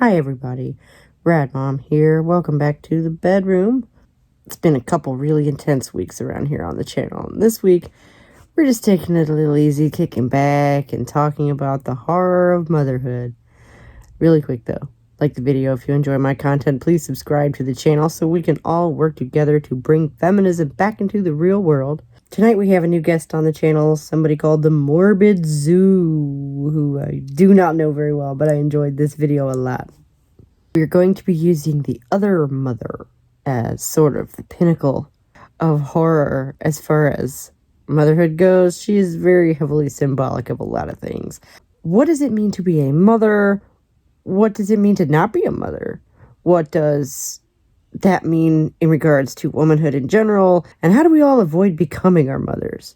Hi everybody, Rad Mom here. Welcome back to the bedroom. It's been a couple really intense weeks around here on the channel. And this week, we're just taking it a little easy, kicking back and talking about the horror of motherhood. Really quick though, like the video if you enjoy my content, please subscribe to the channel so we can all work together to bring feminism back into the real world. Tonight we have a new guest on the channel, somebody called the Morbid Zoo, who I do not know very well, but I enjoyed this video a lot. We're going to be using the other mother as sort of the pinnacle of horror as far as motherhood goes. She is very heavily symbolic of a lot of things. What does it mean to be a mother? What does it mean to not be a mother? What does that mean in regards to womanhood in general? And how do we all avoid becoming our mothers?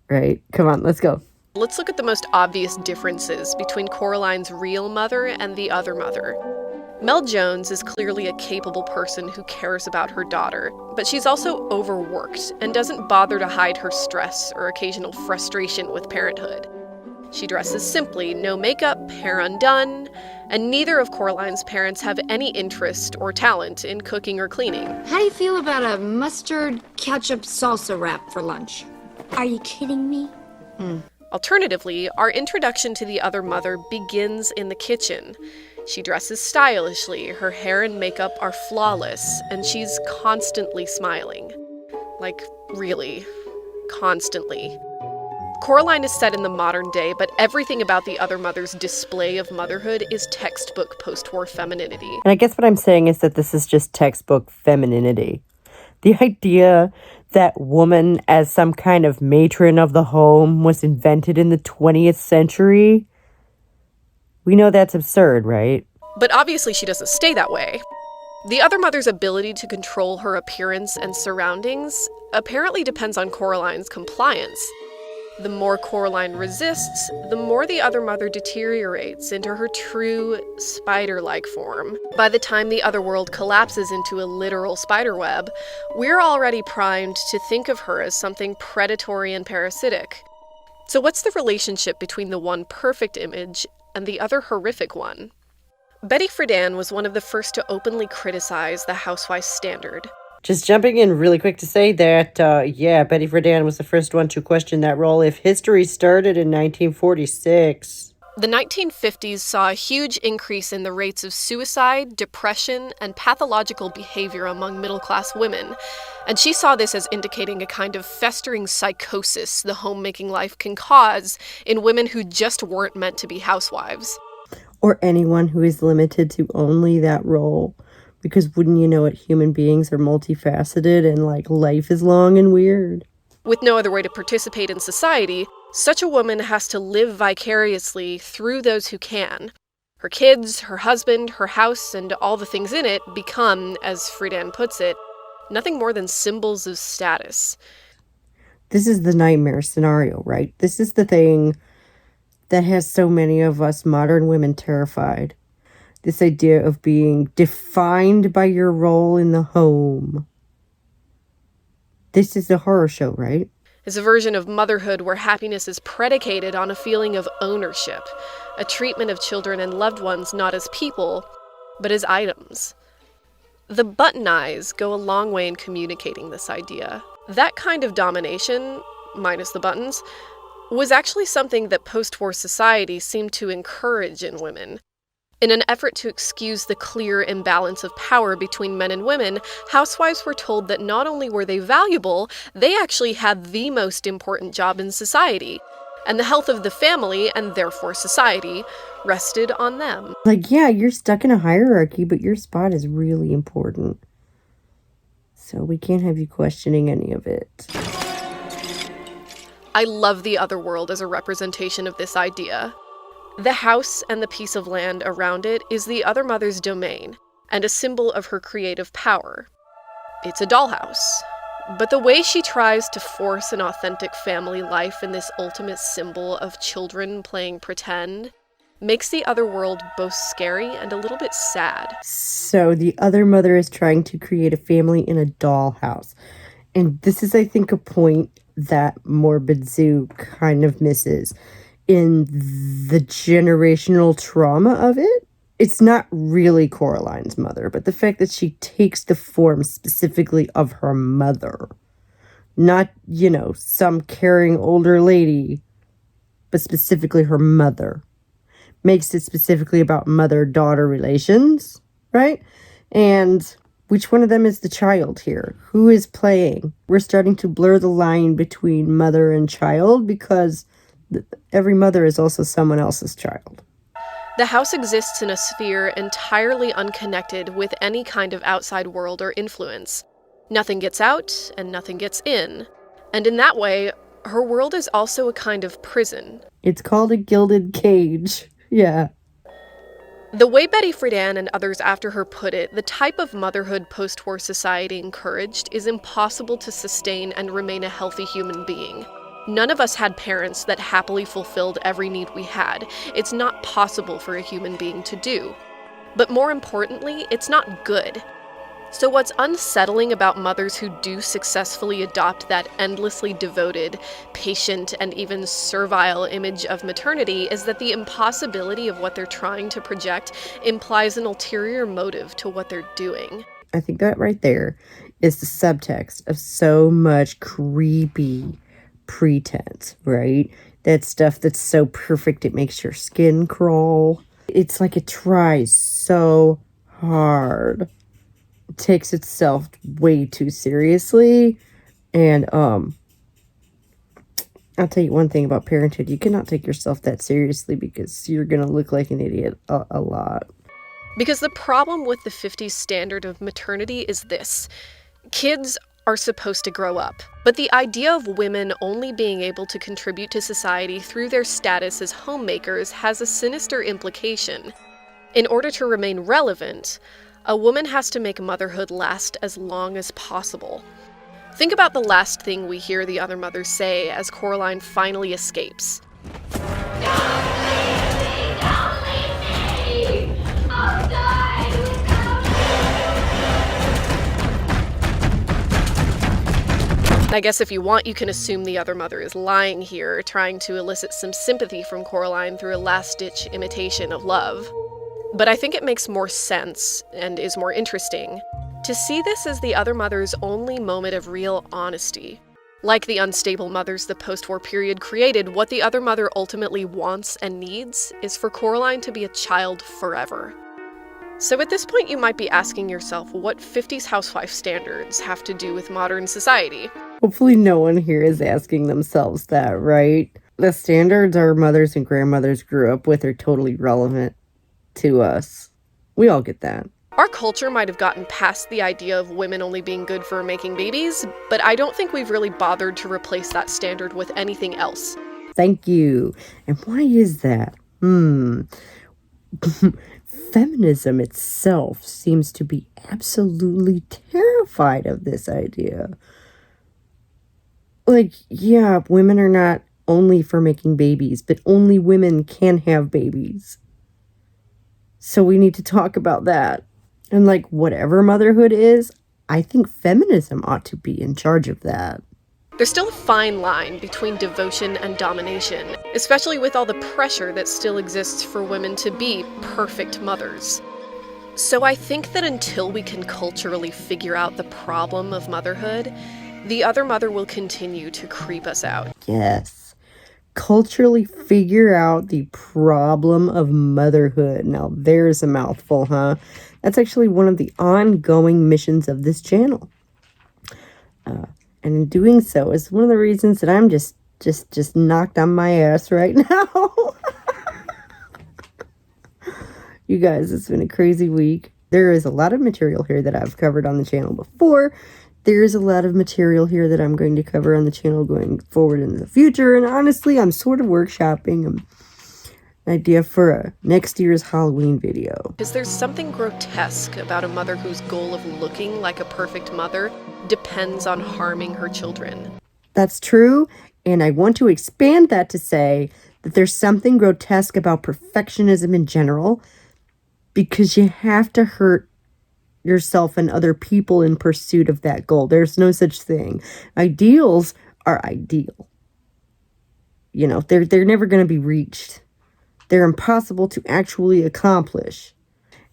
Right? Come on, let's go. Let's look at the most obvious differences between Coraline's real mother and the other mother. Mel Jones is clearly a capable person who cares about her daughter, but she's also overworked and doesn't bother to hide her stress or occasional frustration with parenthood. She dresses simply, no makeup, hair undone, and neither of Coraline's parents have any interest or talent in cooking or cleaning. How do you feel about a mustard ketchup salsa wrap for lunch? Are you kidding me? Alternatively, our introduction to the other mother begins in the kitchen. She dresses stylishly, her hair and makeup are flawless, and she's constantly smiling. Like, really, constantly. Coraline is set in the modern day, but everything about the other mother's display of motherhood is textbook post-war femininity. And I guess what I'm saying is that this is just textbook femininity. The idea that woman as some kind of matron of the home was invented in the 20th century, we know that's absurd, right? But obviously she doesn't stay that way. The other mother's ability to control her appearance and surroundings apparently depends on Coraline's compliance. The more Coraline resists, the more the other mother deteriorates into her true spider-like form. By the time the other world collapses into a literal spiderweb, we're already primed to think of her as something predatory and parasitic. So what's the relationship between the one perfect image and the other horrific one? Betty Friedan was one of the first to openly criticize the housewife standard. Just jumping in really quick to say that, Betty Friedan was the first one to question that role if history started in 1946. The 1950s saw a huge increase in the rates of suicide, depression, and pathological behavior among middle-class women, and she saw this as indicating a kind of festering psychosis the homemaking life can cause in women who just weren't meant to be housewives. Or anyone who is limited to only that role. Because wouldn't you know it, human beings are multifaceted and, life is long and weird. With no other way to participate in society, such a woman has to live vicariously through those who can. Her kids, her husband, her house, and all the things in it become, as Friedan puts it, nothing more than symbols of status. This is the nightmare scenario, right? This is the thing that has so many of us modern women terrified. This idea of being defined by your role in the home. This is a horror show, right? It's a version of motherhood where happiness is predicated on a feeling of ownership, a treatment of children and loved ones not as people, but as items. The button eyes go a long way in communicating this idea. That kind of domination, minus the buttons, was actually something that post-war society seemed to encourage in women. In an effort to excuse the clear imbalance of power between men and women, housewives were told that not only were they valuable, they actually had the most important job in society, and the health of the family, and therefore society, rested on them. You're stuck in a hierarchy, but your spot is really important. So we can't have you questioning any of it. I love the other world as a representation of this idea. The house and the piece of land around it is the other mother's domain, and a symbol of her creative power. It's a dollhouse. But the way she tries to force an authentic family life in this ultimate symbol of children playing pretend makes the other world both scary and a little bit sad. So the other mother is trying to create a family in a dollhouse. And this is, I think, a point that Morbid Zoo kind of misses in the generational trauma of it. it's not really Coraline's mother, but the fact that she takes the form specifically of her mother, not, some caring older lady, but specifically her mother, makes it specifically about mother-daughter relations, right? And which one of them is the child here? Who is playing? We're starting to blur the line between mother and child because every mother is also someone else's child. The house exists in a sphere entirely unconnected with any kind of outside world or influence. Nothing gets out and nothing gets in. And in that way, her world is also a kind of prison. It's called a gilded cage. Yeah. The way Betty Friedan and others after her put it, the type of motherhood post-war society encouraged is impossible to sustain and remain a healthy human being. None of us had parents that happily fulfilled every need we had. It's not possible for a human being to do. But more importantly, it's not good. So what's unsettling about mothers who do successfully adopt that endlessly devoted, patient, and even servile image of maternity is that the impossibility of what they're trying to project implies an ulterior motive to what they're doing. I think that right there is the subtext of so much creepy pretense, right? That stuff that's so perfect it makes your skin crawl. It's like it tries so hard. It takes itself way too seriously. And I'll tell you one thing about parenthood. You cannot take yourself that seriously because you're going to look like an idiot a lot. Because the problem with the 50s standard of maternity is this. Kids are supposed to grow up, but the idea of women only being able to contribute to society through their status as homemakers has a sinister implication. In order to remain relevant, a woman has to make motherhood last as long as possible. Think about the last thing we hear the other mothers say as Coraline finally escapes. Don't leave me! I'll die without I guess if you want, you can assume the other mother is lying here, trying to elicit some sympathy from Coraline through a last-ditch imitation of love. But I think it makes more sense, and is more interesting, to see this as the other mother's only moment of real honesty. Like the unstable mothers the post-war period created, what the other mother ultimately wants and needs is for Coraline to be a child forever. So at this point you might be asking yourself what 50s housewife standards have to do with modern society. Hopefully no one here is asking themselves that, right? The standards our mothers and grandmothers grew up with are totally relevant to us. We all get that. Our culture might have gotten past the idea of women only being good for making babies, but I don't think we've really bothered to replace that standard with anything else. Thank you. And why is that? Feminism itself seems to be absolutely terrified of this idea. Like, yeah, women are not only for making babies, but only women can have babies. So we need to talk about that. And like, whatever motherhood is, I think feminism ought to be in charge of that. There's still a fine line between devotion and domination, especially with all the pressure that still exists for women to be perfect mothers. So I think that until we can culturally figure out the problem of motherhood, the other mother will continue to creep us out. Yes. Culturally figure out the problem of motherhood. Now, there's a mouthful, huh? That's actually one of the ongoing missions of this channel. And in doing so is one of the reasons that I'm just knocked on my ass right now. You guys, it's been a crazy week. There is a lot of material here that I've covered on the channel before. There's a lot of material here that I'm going to cover on the channel going forward in the future. And honestly, I'm sort of workshopping an idea for a next year's Halloween video. Because there's something grotesque about a mother whose goal of looking like a perfect mother depends on harming her children. That's true. And I want to expand that to say that there's something grotesque about perfectionism in general, because you have to hurt yourself and other people in pursuit of that goal. There's no such thing. Ideals are ideal. You know, they're never going to be reached. They're impossible to actually accomplish.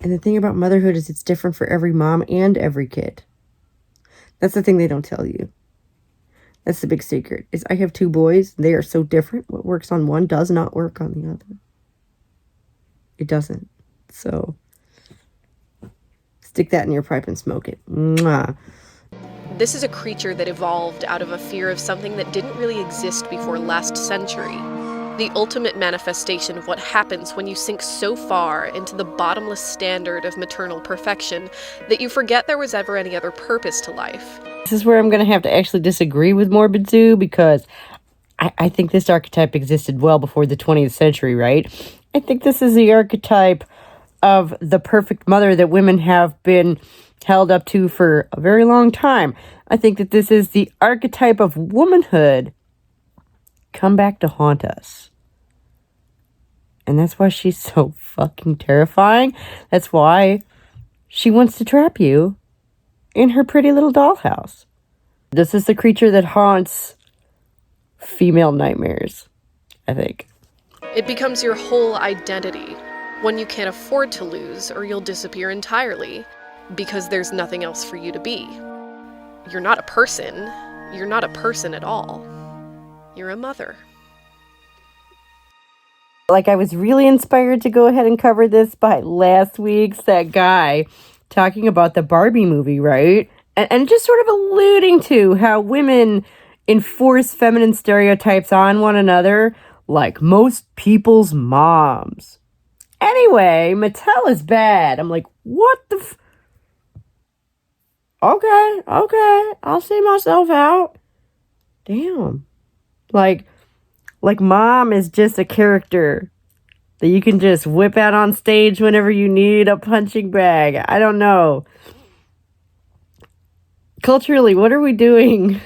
And the thing about motherhood is it's different for every mom and every kid. That's the thing they don't tell you. That's the big secret. Is I have 2 boys. They are so different. What works on one does not work on the other. It doesn't. So stick that in your pipe and smoke it. Mwah. This is a creature that evolved out of a fear of something that didn't really exist before last century. The ultimate manifestation of what happens when you sink so far into the bottomless standard of maternal perfection that you forget there was ever any other purpose to life. This is where I'm going to have to actually disagree with Morbid Zoo, because I think this archetype existed well before the 20th century, right? I think this is the archetype of the perfect mother that women have been held up to for a very long time. I think that this is the archetype of womanhood come back to haunt us. And that's why she's so fucking terrifying. That's why she wants to trap you in her pretty little dollhouse. This is the creature that haunts female nightmares, I think. It becomes your whole identity, one you can't afford to lose or you'll disappear entirely, because there's nothing else for you to be. You're not a person. You're not a person at all. You're a mother. Like, I was really inspired to go ahead and cover this by last week's that guy talking about the Barbie movie, right? And just sort of alluding to how women enforce feminine stereotypes on one another like most people's moms. Anyway, Mattel is bad. I'm like, what the okay, I'll see myself out. Damn. Like mom is just a character that you can just whip out on stage whenever you need a punching bag. I don't know. Culturally, what are we doing?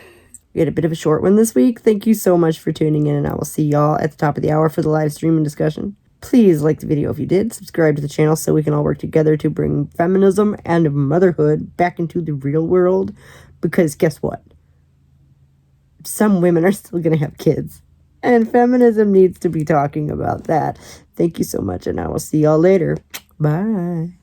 We had a bit of a short one this week. Thank you so much for tuning in, and I will see y'all at the top of the hour for the live stream and discussion. Please like the video if you did. Subscribe to the channel so we can all work together to bring feminism and motherhood back into the real world. Because guess what? Some women are still going to have kids. And feminism needs to be talking about that. Thank you so much, and I will see y'all later. Bye.